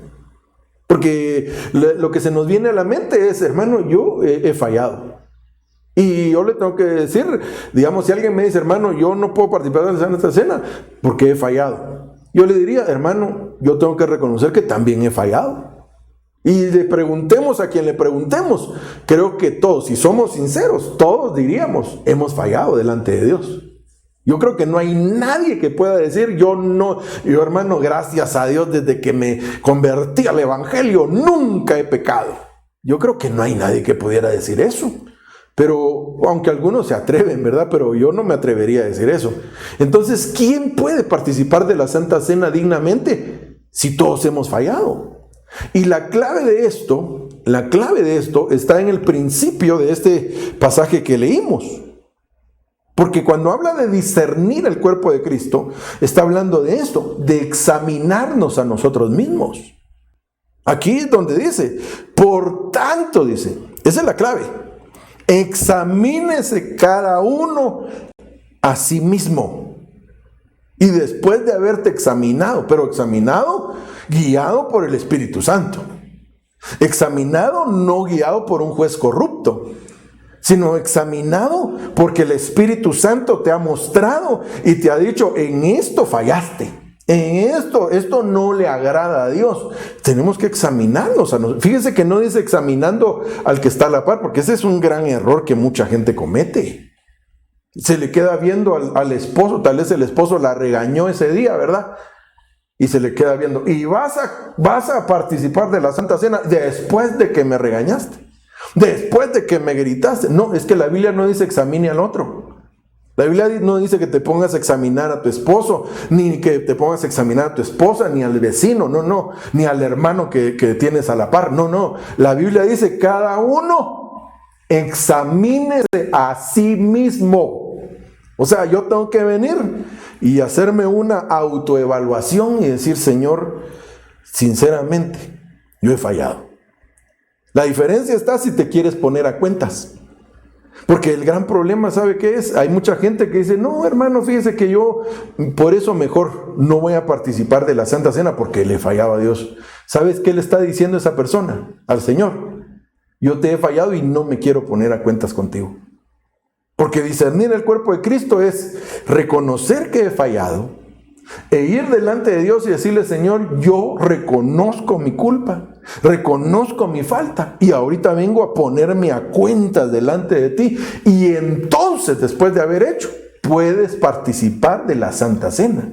Porque lo que se nos viene a la mente es, hermano, yo he fallado. Y yo le tengo que decir, digamos, si alguien me dice, hermano, yo no puedo participar de la Santa Cena porque he fallado. Yo le diría, hermano, yo tengo que reconocer que también he fallado. Y le preguntemos a quien le preguntemos, creo que todos, si somos sinceros, todos diríamos, hemos fallado delante de Dios. Yo creo que no hay nadie que pueda decir, yo hermano, gracias a Dios, desde que me convertí al Evangelio, nunca he pecado. Yo creo que no hay nadie que pudiera decir eso. Pero, aunque algunos se atreven, ¿verdad? Pero yo no me atrevería a decir eso. Entonces, ¿quién puede participar de la Santa Cena dignamente si todos hemos fallado? Y la clave de esto está en el principio de este pasaje que leímos. Porque cuando habla de discernir el cuerpo de Cristo, está hablando de esto, de examinarnos a nosotros mismos. Aquí es donde dice, por tanto, dice, esa es la clave. Examínese cada uno a sí mismo. Y después de haberte examinado, pero examinado guiado por el Espíritu Santo. Examinado no guiado por un juez corrupto, sino examinado porque el Espíritu Santo te ha mostrado y te ha dicho, en esto fallaste. En esto no le agrada a Dios. Tenemos que examinarnos a nosotros. Fíjese que no dice examinando al que está a la par, porque ese es un gran error que mucha gente comete. Se le queda viendo al esposo, tal vez el esposo la regañó ese día, ¿verdad? Y se le queda viendo. Y vas a participar de la Santa Cena después de que me regañaste, después de que me gritaste. No, es que la Biblia no dice examine al otro. La Biblia no dice que te pongas a examinar a tu esposo, ni que te pongas a examinar a tu esposa, ni al vecino, no, ni al hermano que tienes a la par, no. La Biblia dice, cada uno examínese a sí mismo. O sea, yo tengo que venir y hacerme una autoevaluación y decir, Señor, sinceramente, yo he fallado. La diferencia está si te quieres poner a cuentas. Porque el gran problema, ¿sabe qué es? Hay mucha gente que dice, no, hermano, fíjese que yo por eso mejor no voy a participar de la Santa Cena porque le fallaba a Dios. ¿Sabes qué le está diciendo esa persona? Al Señor, yo te he fallado y no me quiero poner a cuentas contigo. Porque discernir el cuerpo de Cristo es reconocer que he fallado e ir delante de Dios y decirle, Señor, yo reconozco mi culpa, reconozco mi falta y ahorita vengo a ponerme a cuentas delante de ti. Y entonces, después de haber hecho, puedes participar de la Santa Cena.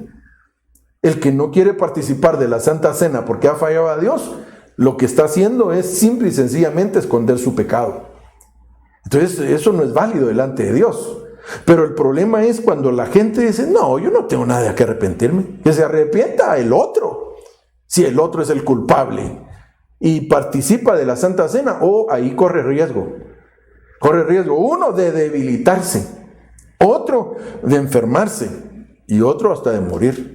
El que no quiere participar de la Santa Cena porque ha fallado a Dios, lo que está haciendo es simple y sencillamente esconder su pecado. Entonces, eso no es válido delante de Dios. Pero el problema es cuando la gente dice, no, yo no tengo nada de qué arrepentirme. Que se arrepienta el otro, si el otro es el culpable y participa de la Santa Cena, ahí corre riesgo. Corre riesgo, uno de debilitarse, otro de enfermarse y otro hasta de morir.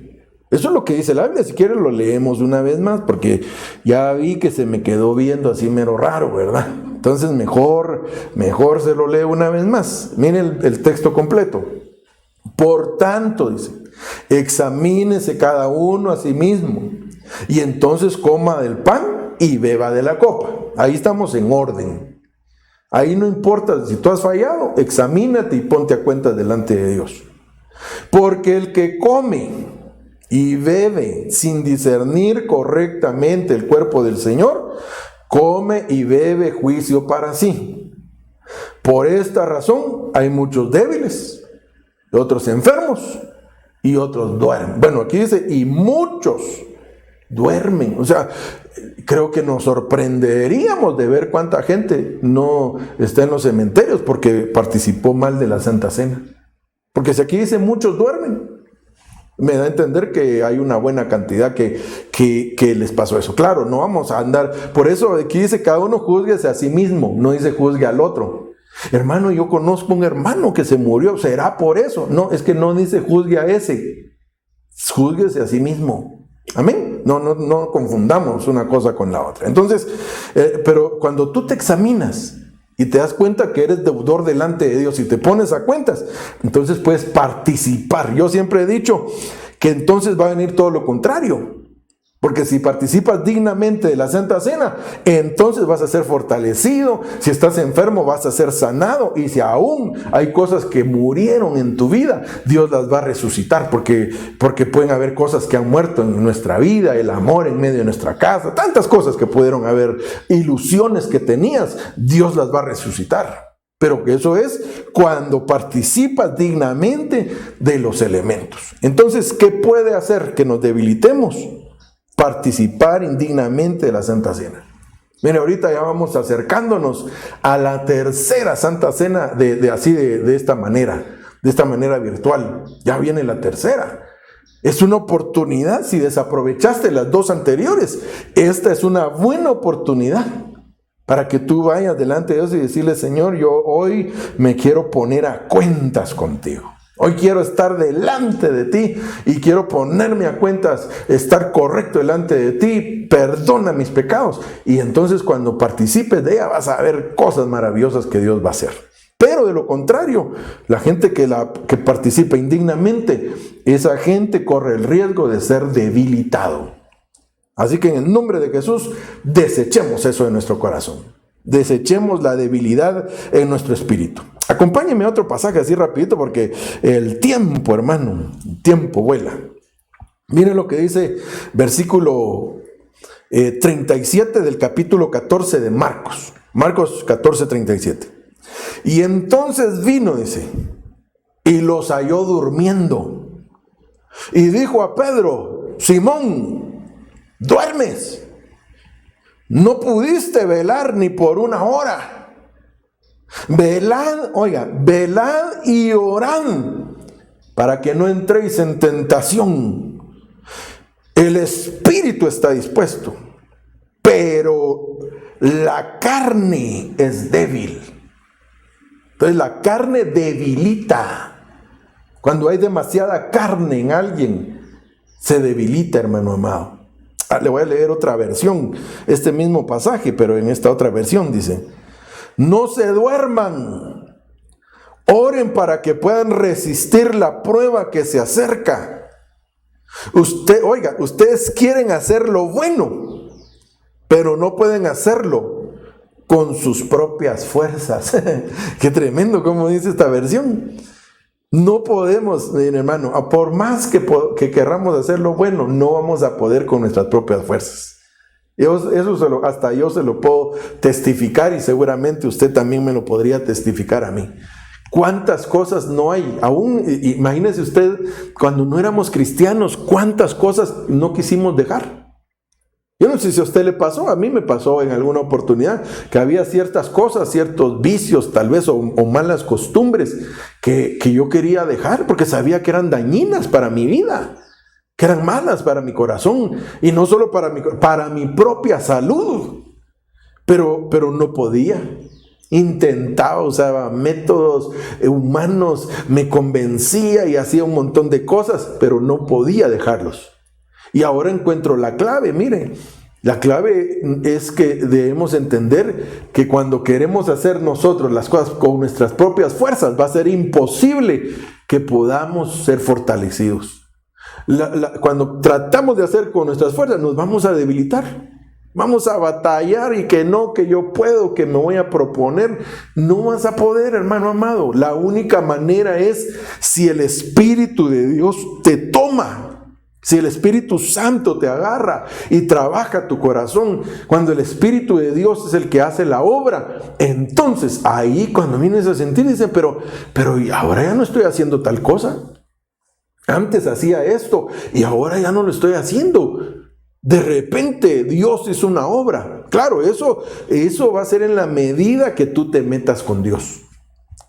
Eso es lo que dice la Biblia. Si quieren lo leemos una vez más, porque ya vi que se me quedó viendo así mero raro, ¿verdad? Entonces mejor se lo leo una vez más. Miren el texto completo. Por tanto, dice, examínese cada uno a sí mismo, y entonces coma del pan y beba de la copa. Ahí estamos en orden. Ahí no importa si tú has fallado, examínate y ponte a cuenta delante de Dios. Porque el que come y bebe sin discernir correctamente el cuerpo del Señor, come y bebe juicio para sí. Por esta razón hay muchos débiles, otros enfermos y otros duermen. Bueno, aquí dice, y muchos duermen. O sea, creo que nos sorprenderíamos de ver cuánta gente no está en los cementerios porque participó mal de la Santa Cena. Porque si aquí dice muchos duermen, me da a entender que hay una buena cantidad que les pasó eso. Claro, no vamos a andar. Por eso aquí dice, cada uno júzguese a sí mismo, no dice juzgue al otro. Hermano, yo conozco un hermano que se murió, ¿será por eso? No, es que no dice juzgue a ese, júzguese a sí mismo. Amén. No confundamos una cosa con la otra. Entonces, pero cuando tú te examinas y te das cuenta que eres deudor delante de Dios y te pones a cuentas, entonces puedes participar. Yo siempre he dicho que entonces va a venir todo lo contrario. Porque si participas dignamente de la Santa Cena, entonces vas a ser fortalecido. Si estás enfermo, vas a ser sanado. Y si aún hay cosas que murieron en tu vida, Dios las va a resucitar. Porque pueden haber cosas que han muerto en nuestra vida, el amor en medio de nuestra casa, tantas cosas que pudieron haber, ilusiones que tenías, Dios las va a resucitar. Pero que eso es cuando participas dignamente de los elementos. Entonces, ¿qué puede hacer que nos debilitemos? Participar indignamente de la Santa Cena. Mire, ahorita ya vamos acercándonos a la tercera Santa Cena de esta manera virtual. Ya viene la tercera. Es una oportunidad. Si desaprovechaste las dos anteriores, esta es una buena oportunidad para que tú vayas delante de Dios y decirle: Señor, yo hoy me quiero poner a cuentas contigo. Hoy quiero estar delante de ti y quiero ponerme a cuentas, estar correcto delante de ti. Perdona mis pecados. Y entonces cuando participes de ella vas a ver cosas maravillosas que Dios va a hacer. Pero de lo contrario, la gente que participa indignamente, esa gente corre el riesgo de ser debilitado. Así que en el nombre de Jesús, desechemos eso de nuestro corazón. Desechemos la debilidad en nuestro espíritu. Acompáñenme a otro pasaje así rapidito, porque el tiempo, hermano, el tiempo vuela. Miren lo que dice versículo 37 del capítulo 14 de Marcos. Marcos 14, 37. Y entonces vino, dice, y los halló durmiendo. Y dijo a Pedro: Simón, ¿duermes? ¿No pudiste velar ni por una hora? Velad, oiga, velad y orad para que no entréis en tentación. El espíritu está dispuesto, pero la carne es débil. Entonces la carne debilita. Cuando hay demasiada carne en alguien, se debilita, hermano amado. Le voy a leer otra versión, este mismo pasaje, pero en esta otra versión dice: no se duerman, oren para que puedan resistir la prueba que se acerca. Ustedes quieren hacer lo bueno, pero no pueden hacerlo con sus propias fuerzas. Qué tremendo como dice esta versión. No podemos, hermano, por más que querramos hacer lo bueno, no vamos a poder con nuestras propias fuerzas. Hasta yo se lo puedo testificar, y seguramente usted también me lo podría testificar a mí. ¿Cuántas cosas no hay? Aún, imagínese usted, cuando no éramos cristianos, ¿cuántas cosas no quisimos dejar? Yo no sé si a usted le pasó, a mí me pasó en alguna oportunidad que había ciertas cosas, ciertos vicios tal vez, o malas costumbres que yo quería dejar porque sabía que eran dañinas para mi vida, que eran malas para mi corazón, y no solo para mi propia salud, pero no podía. Intentaba, usaba métodos humanos, me convencía y hacía un montón de cosas, pero no podía dejarlos. Y ahora encuentro la clave. Mire, la clave es que debemos entender que cuando queremos hacer nosotros las cosas con nuestras propias fuerzas, va a ser imposible que podamos ser fortalecidos. Cuando tratamos de hacer con nuestras fuerzas, nos vamos a debilitar. Vamos a batallar y que yo puedo, que me voy a proponer. No vas a poder, hermano amado. La única manera es si el Espíritu de Dios te toma. Si el Espíritu Santo te agarra y trabaja tu corazón, cuando el Espíritu de Dios es el que hace la obra, entonces ahí cuando vienes a sentir, dicen, pero ahora ya no estoy haciendo tal cosa. Antes hacía esto y ahora ya no lo estoy haciendo. De repente Dios hizo una obra. Claro, eso va a ser en la medida que tú te metas con Dios.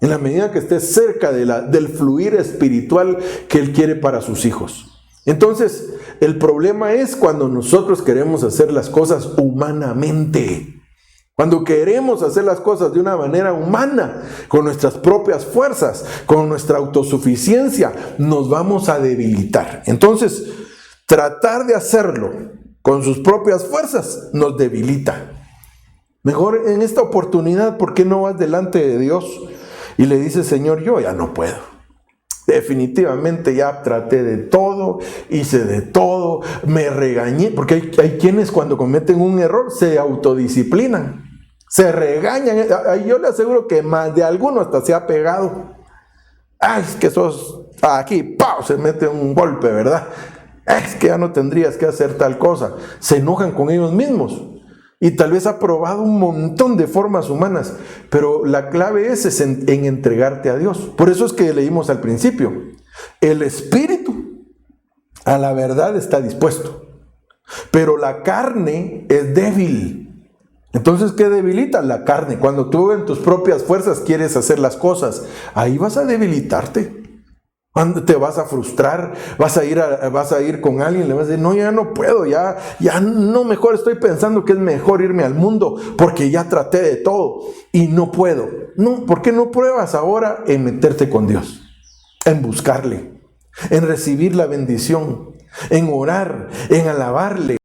En la medida que estés cerca del fluir espiritual que Él quiere para sus hijos. Entonces, el problema es cuando nosotros queremos hacer las cosas humanamente. Cuando queremos hacer las cosas de una manera humana, con nuestras propias fuerzas, con nuestra autosuficiencia, nos vamos a debilitar. Entonces, tratar de hacerlo con sus propias fuerzas nos debilita. Mejor en esta oportunidad, ¿por qué no vas delante de Dios y le dices: Señor, yo ya no puedo? Definitivamente ya traté de todo, hice de todo, me regañé, porque hay quienes cuando cometen un error se autodisciplinan, se regañan. Yo le aseguro que más de alguno hasta se ha pegado. Ay, es que sos aquí, ¡pau!, se mete un golpe, ¿verdad? Es que ya no tendrías que hacer tal cosa. Se enojan con ellos mismos. Y tal vez ha probado un montón de formas humanas, pero la clave es en entregarte a Dios. Por eso es que leímos al principio: el espíritu a la verdad está dispuesto, pero la carne es débil. Entonces, ¿qué debilita? La carne. Cuando tú en tus propias fuerzas quieres hacer las cosas, ahí vas a debilitarte. Cuando te vas a frustrar, vas a ir con alguien, le vas a decir, no, ya no puedo, ya no, mejor estoy pensando que es mejor irme al mundo, porque ya traté de todo y no puedo. No, ¿por qué no pruebas ahora en meterte con Dios? En buscarle, en recibir la bendición, en orar, en alabarle.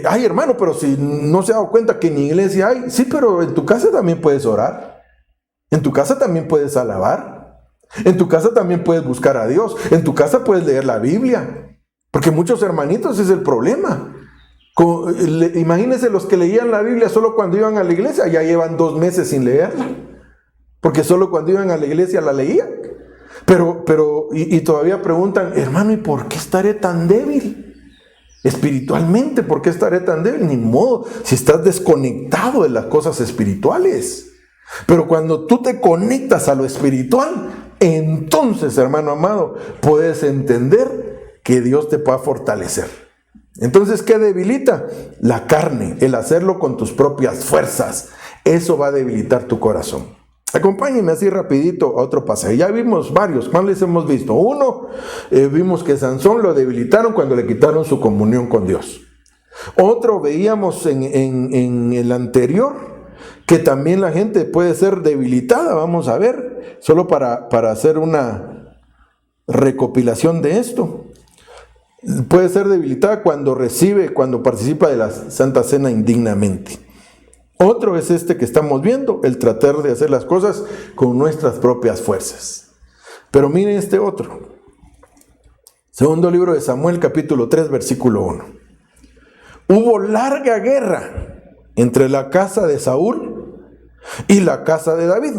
Ay, hermano, pero si no se ha dado cuenta que en iglesia hay, sí, pero en tu casa también puedes orar, en tu casa también puedes alabar, en tu casa también puedes buscar a Dios, en tu casa puedes leer la Biblia, porque muchos hermanitos es el problema. Imagínense los que leían la Biblia solo cuando iban a la iglesia, ya llevan 2 meses sin leerla, porque solo cuando iban a la iglesia la leían. Pero todavía preguntan, hermano, ¿y por qué estaré tan débil? Espiritualmente, ¿por qué estaré tan débil? Ni modo, si estás desconectado de las cosas espirituales. Pero cuando tú te conectas a lo espiritual, entonces, hermano amado, puedes entender que Dios te pueda fortalecer. Entonces, ¿qué debilita? La carne, el hacerlo con tus propias fuerzas. Eso va a debilitar tu corazón. Acompáñenme así rapidito a otro pasaje. Ya vimos varios. ¿Cuáles hemos visto? Uno, vimos que Sansón lo debilitaron cuando le quitaron su comunión con Dios. Otro, veíamos en el anterior, que también la gente puede ser debilitada. Vamos a ver, solo para hacer una recopilación de esto. Puede ser debilitada cuando participa de la Santa Cena indignamente. Otro es este que estamos viendo, el tratar de hacer las cosas con nuestras propias fuerzas. Pero miren este otro. Segundo libro de Samuel, capítulo 3, versículo 1. Hubo larga guerra entre la casa de Saúl y la casa de David.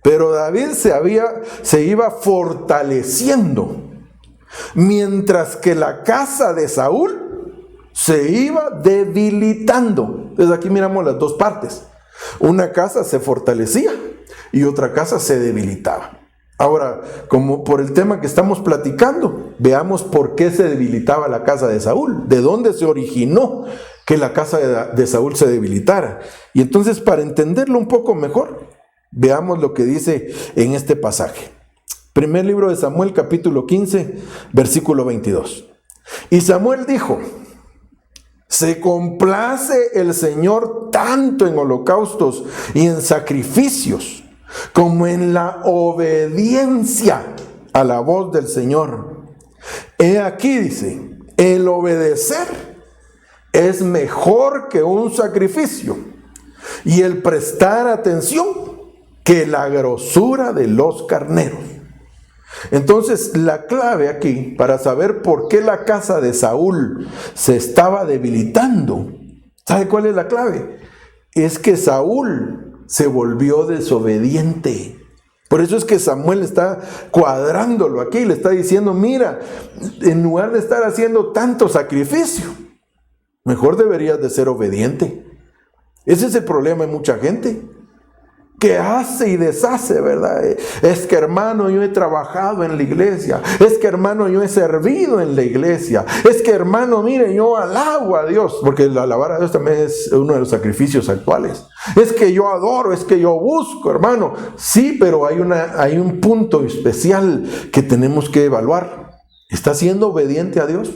Pero David se iba fortaleciendo, mientras que la casa de Saúl se iba debilitando. Entonces aquí miramos las dos partes. Una casa se fortalecía y otra casa se debilitaba. Ahora, como por el tema que estamos platicando, veamos por qué se debilitaba la casa de Saúl. ¿De dónde se originó que la casa de Saúl se debilitara? Y entonces, para entenderlo un poco mejor, veamos lo que dice en este pasaje. Primer libro de Samuel, capítulo 15, versículo 22. Y Samuel dijo: se complace el Señor tanto en holocaustos y en sacrificios, como en la obediencia a la voz del Señor. He aquí, dice, el obedecer es mejor que un sacrificio, y el prestar atención que la grosura de los carneros. Entonces, la clave aquí, para saber por qué la casa de Saúl se estaba debilitando, ¿sabe cuál es la clave? Es que Saúl se volvió desobediente. Por eso es que Samuel está cuadrándolo aquí, le está diciendo, mira, en lugar de estar haciendo tanto sacrificio, mejor deberías de ser obediente. Ese es el problema de mucha gente, que hace y deshace, ¿verdad? Es que, hermano, yo he trabajado en la iglesia. Es que, hermano, yo he servido en la iglesia. Es que, hermano, mire, yo alabo a Dios, porque el alabar a Dios también es uno de los sacrificios actuales. Es que yo adoro, es que yo busco, hermano. Sí, pero hay un punto especial que tenemos que evaluar. ¿Está siendo obediente a Dios?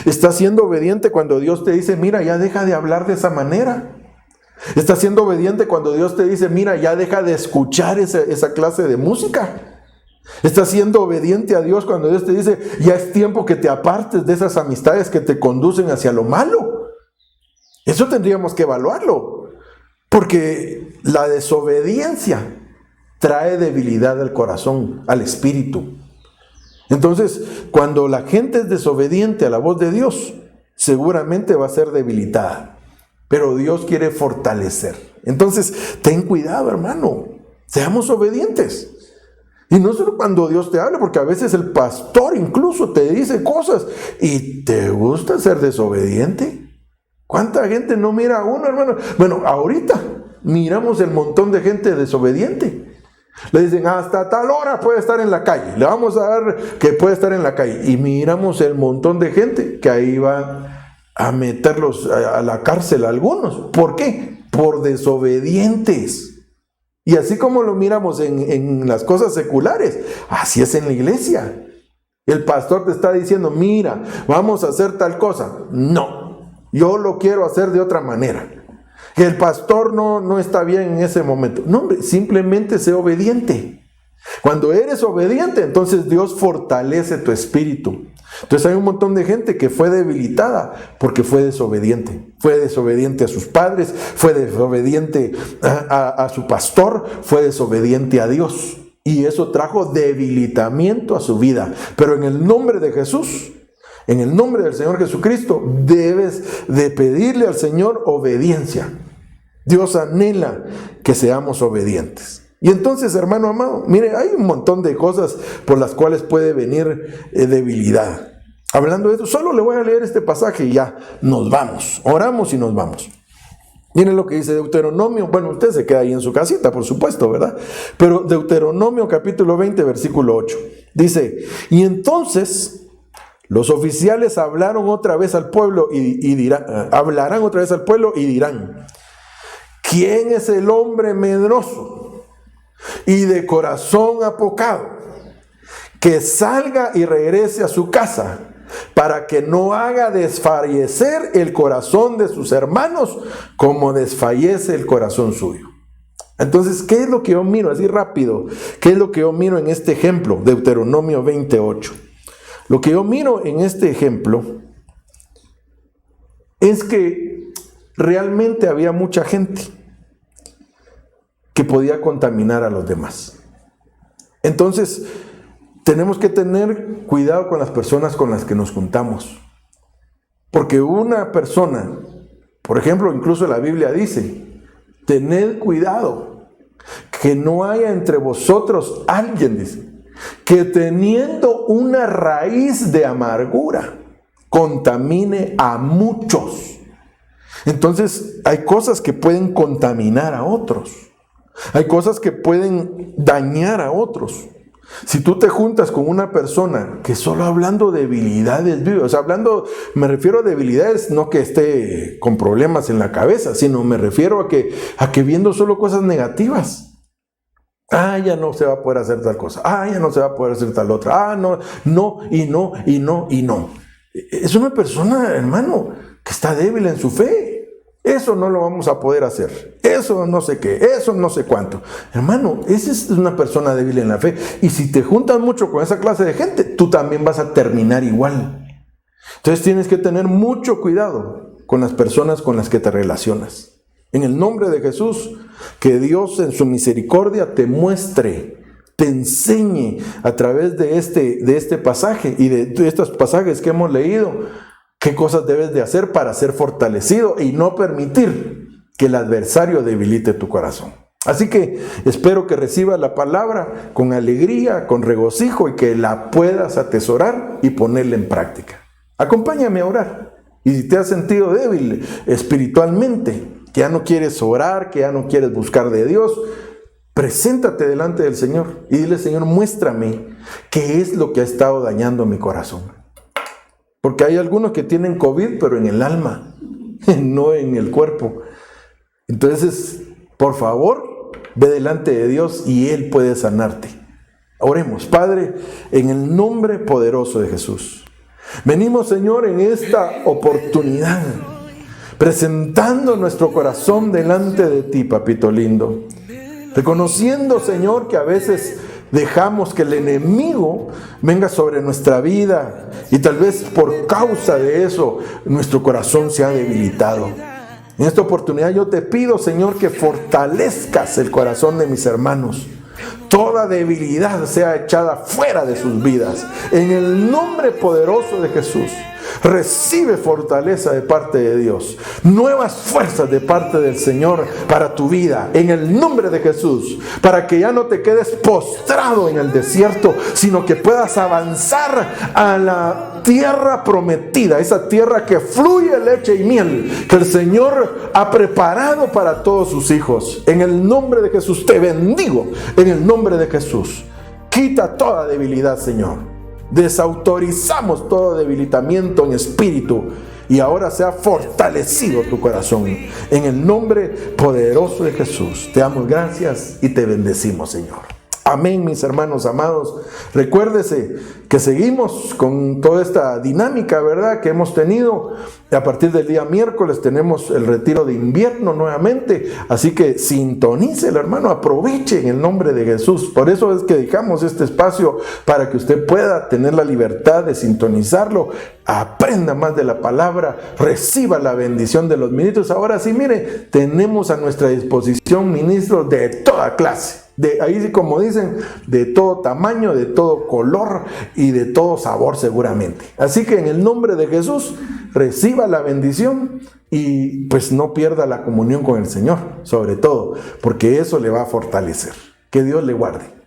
¿Está siendo obediente cuando Dios te dice, mira, ya deja de hablar de esa manera? ¿Está siendo obediente cuando Dios te dice, mira, ya deja de escuchar esa clase de música? ¿Está siendo obediente a Dios cuando Dios te dice, ya es tiempo que te apartes de esas amistades que te conducen hacia lo malo? Eso tendríamos que evaluarlo, porque la desobediencia trae debilidad al corazón, al espíritu. Entonces, cuando la gente es desobediente a la voz de Dios, seguramente va a ser debilitada. Pero Dios quiere fortalecer. Entonces, ten cuidado, hermano. Seamos obedientes. Y no solo cuando Dios te habla, porque a veces el pastor incluso te dice cosas y te gusta ser desobediente. ¿Cuánta gente no mira a uno, hermano? Bueno, ahorita miramos el montón de gente desobediente. Le dicen, hasta tal hora puede estar en la calle. Le vamos a dar que puede estar en la calle. Y miramos el montón de gente que ahí va a meterlos a la cárcel a algunos. ¿Por qué? Por desobedientes. Y así como lo miramos en las cosas seculares, así es en la iglesia. El pastor te está diciendo, mira, vamos a hacer tal cosa. No, yo lo quiero hacer de otra manera. El pastor no está bien en ese momento. No, hombre, simplemente sé obediente. Cuando eres obediente, entonces Dios fortalece tu espíritu. Entonces hay un montón de gente que fue debilitada porque fue desobediente. Fue desobediente a sus padres, fue desobediente a su pastor, fue desobediente a Dios. Y eso trajo debilitamiento a su vida. Pero en el nombre de Jesús, en el nombre del Señor Jesucristo, debes de pedirle al Señor obediencia. Dios anhela que seamos obedientes. Y entonces, hermano amado, mire, hay un montón de cosas por las cuales puede venir debilidad. Hablando de esto, solo le voy a leer este pasaje y ya nos vamos. Oramos y nos vamos. Miren lo que dice Deuteronomio. Bueno, usted se queda ahí en su casita, por supuesto, ¿verdad? Pero Deuteronomio capítulo 20, versículo 8. Dice, y entonces los oficiales hablaron otra vez al pueblo hablarán otra vez al pueblo y dirán, ¿quién es el hombre medroso y de corazón apocado, que salga y regrese a su casa, para que no haga desfallecer el corazón de sus hermanos como desfallece el corazón suyo? Entonces, ¿qué es lo que yo miro? Así rápido, ¿qué es lo que yo miro en este ejemplo? Deuteronomio 28. Lo que yo miro en este ejemplo es que realmente había mucha gente que podía contaminar a los demás. Entonces, tenemos que tener cuidado con las personas con las que nos juntamos. Porque una persona, por ejemplo, incluso la Biblia dice, tened cuidado que no haya entre vosotros alguien, dice, que teniendo una raíz de amargura contamine a muchos. Entonces, hay cosas que pueden contaminar a otros. Hay cosas que pueden dañar a otros. Si tú te juntas con una persona que solo hablando debilidades vive, o sea, me refiero a debilidades, no que esté con problemas en la cabeza, sino me refiero a que viendo solo cosas negativas. Ya no se va a poder hacer tal cosa. Ya no se va a poder hacer tal otra. No. Es una persona, hermano, que está débil en su fe. Eso no lo vamos a poder hacer. Eso no sé qué, eso no sé cuánto. Hermano, esa es una persona débil en la fe. Y si te juntas mucho con esa clase de gente, tú también vas a terminar igual. Entonces tienes que tener mucho cuidado con las personas con las que te relacionas. En el nombre de Jesús, que Dios en su misericordia te muestre, te enseñe a través de este pasaje y de estos pasajes que hemos leído, qué cosas debes de hacer para ser fortalecido y no permitir que el adversario debilite tu corazón. Así que espero que recibas la palabra con alegría, con regocijo y que la puedas atesorar y ponerla en práctica. Acompáñame a orar. Y si te has sentido débil espiritualmente, que ya no quieres orar, que ya no quieres buscar de Dios, preséntate delante del Señor y dile, Señor, muéstrame qué es lo que ha estado dañando mi corazón. Porque hay algunos que tienen COVID, pero en el alma, no en el cuerpo. Entonces, por favor, ve delante de Dios y Él puede sanarte. Oremos. Padre, en el nombre poderoso de Jesús, venimos, Señor, en esta oportunidad, presentando nuestro corazón delante de ti, papito lindo. Reconociendo, Señor, que a veces dejamos que el enemigo venga sobre nuestra vida y tal vez por causa de eso nuestro corazón se ha debilitado. En esta oportunidad yo te pido, Señor, que fortalezcas el corazón de mis hermanos. Toda debilidad sea echada fuera de sus vidas. En el nombre poderoso de Jesús, recibe fortaleza de parte de Dios, nuevas fuerzas de parte del Señor para tu vida, en el nombre de Jesús, para que ya no te quedes postrado en el desierto, sino que puedas avanzar a la tierra prometida, esa tierra que fluye leche y miel, que el Señor ha preparado para todos sus hijos. En el nombre de Jesús te bendigo, en el nombre de Jesús. Quita toda debilidad, Señor. Desautorizamos todo debilitamiento en espíritu y ahora sea fortalecido tu corazón. En el nombre poderoso de Jesús, te damos gracias y te bendecimos, Señor. Amén, mis hermanos amados. Recuérdese que seguimos con toda esta dinámica, ¿verdad?, que hemos tenido. A partir del día miércoles tenemos el retiro de invierno nuevamente. Así que sintonice, hermano, aproveche en el nombre de Jesús. Por eso es que dejamos este espacio para que usted pueda tener la libertad de sintonizarlo. Aprenda más de la palabra, reciba la bendición de los ministros. Ahora sí, mire, tenemos a nuestra disposición ministros de toda clase. Ahí, como dicen, de todo tamaño, de todo color y de todo sabor seguramente. Así que en el nombre de Jesús, reciba la bendición y pues no pierda la comunión con el Señor, sobre todo, porque eso le va a fortalecer. Que Dios le guarde.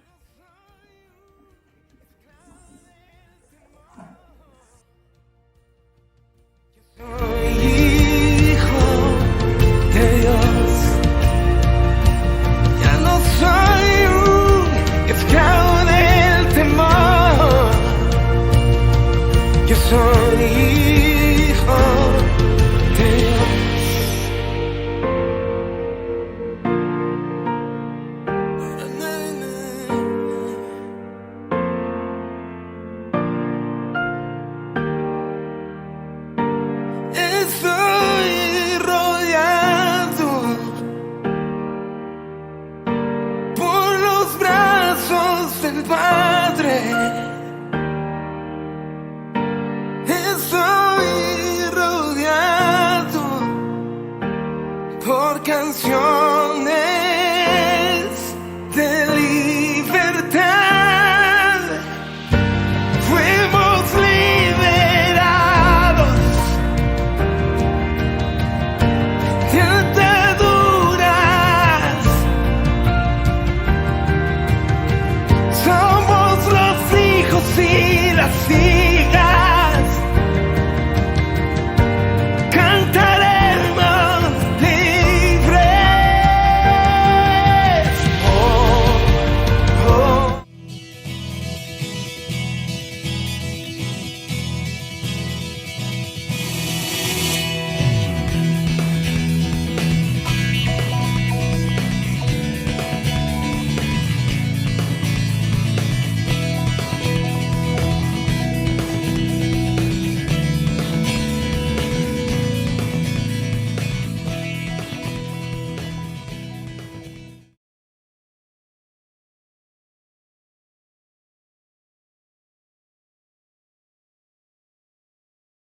Soy hijo de Estoy rodeado por los brazos del Padre. Por canciones